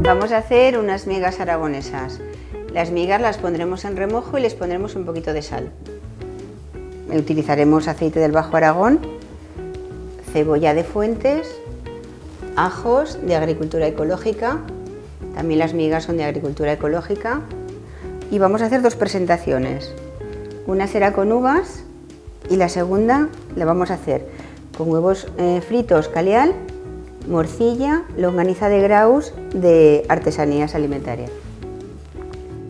Vamos a hacer unas migas aragonesas. Las migas las pondremos en remojo y les pondremos un poquito de sal. Utilizaremos aceite del Bajo Aragón, cebolla de Fuentes, ajos de agricultura ecológica, también las migas son de agricultura ecológica, y vamos a hacer dos presentaciones. Una será con uvas y la segunda la vamos a hacer con huevos fritos Caleal, morcilla, longaniza de Graus de Artesanías Alimentarias.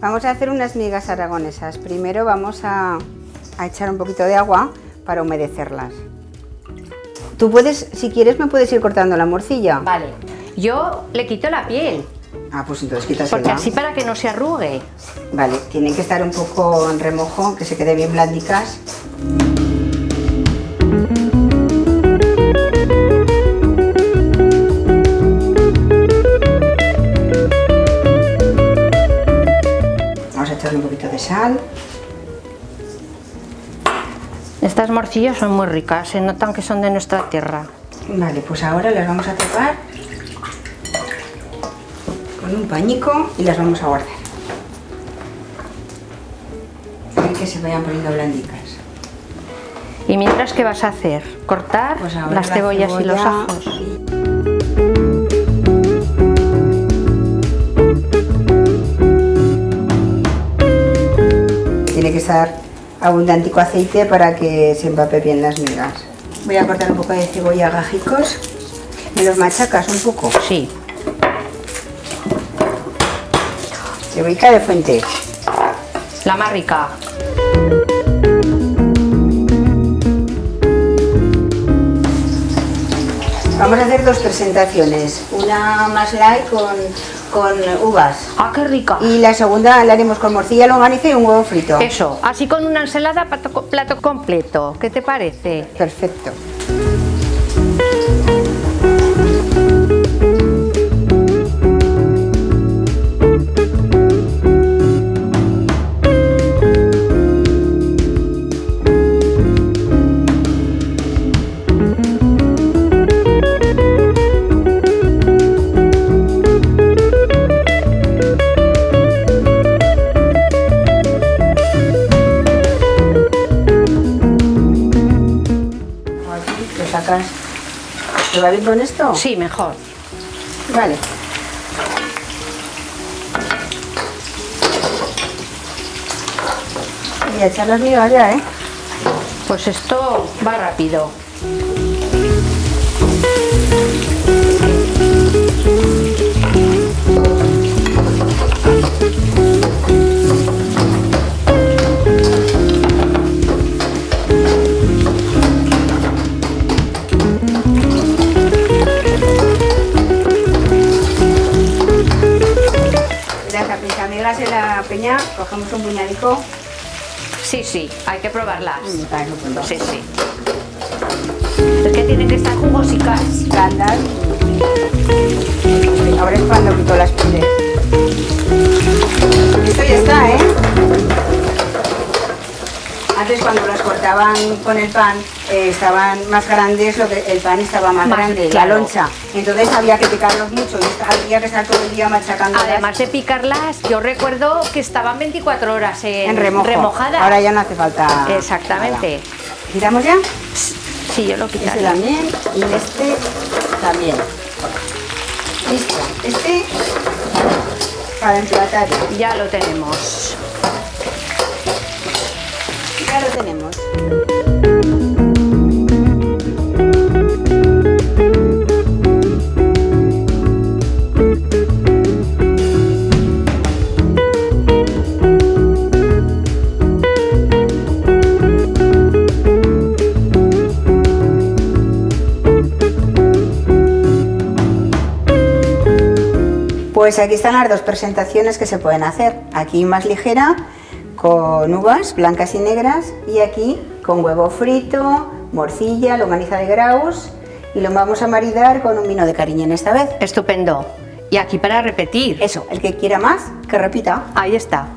Vamos a hacer unas migas aragonesas. Primero vamos a echar un poquito de agua para humedecerlas. Tú puedes, si quieres, me puedes ir cortando la morcilla. Vale. Yo le quito la piel. Ah, pues entonces quítasela. Porque así para que no se arrugue. Vale, tienen que estar un poco en remojo, que se quede bien blandicas. Vamos a echarle un poquito de sal. Estas morcillas son muy ricas, se notan que son de nuestra tierra. Vale, pues ahora las vamos a tapar con un pañico y las vamos a guardar. Para que se vayan poniendo blandicas. ¿Y mientras qué vas a hacer? ¿Cortar Pues ahora las cebollas y los ajos? Tiene que estar abundantico aceite para que se empape bien las migas. Voy a cortar un poco de cebolla a gajicos. ¿Me los machacas un poco? Sí. Cebolla de Fuente. La más rica. Vamos a hacer dos presentaciones. Una más light con uvas. ¡Ah, qué rica! Y la segunda la haremos con morcilla, longaniza y un huevo frito. Eso, así con una ensalada, plato completo. ¿Qué te parece? Perfecto. Sacas. ¿Te va bien con esto? Sí, mejor. Vale. Y a echar las migas ya, ¿eh? Pues esto va rápido. Las amigas en la peña cogemos un puñadico. Sí, sí, hay que probarlas. Para que lo pruebas. Sí, sí. Es que tienen que estar jugosicas. Blandas. Ahora es cuando quito las pieles. Esto ya está, ¿eh? Antes cuando las cortaban con el pan estaban más grandes, el pan estaba más grande, claro. La loncha. Entonces había que picarlos mucho y había que estar todo el día machacándolas. Además de picarlas, yo recuerdo que estaban 24 horas en remojadas. Ahora ya no hace falta. Exactamente. Nada. ¿Quitamos ya? Sí, yo lo quitaré. Este también y este también. Listo. Este para emplatar. Ya lo tenemos. Ya lo tenemos. Pues aquí están las dos presentaciones que se pueden hacer. Aquí más ligera, con uvas blancas y negras, y aquí con huevo frito, morcilla, longaniza de Graus, y lo vamos a maridar con un vino de Cariñena esta vez. Estupendo. Y aquí para repetir. Eso, el que quiera más, que repita. Ahí está.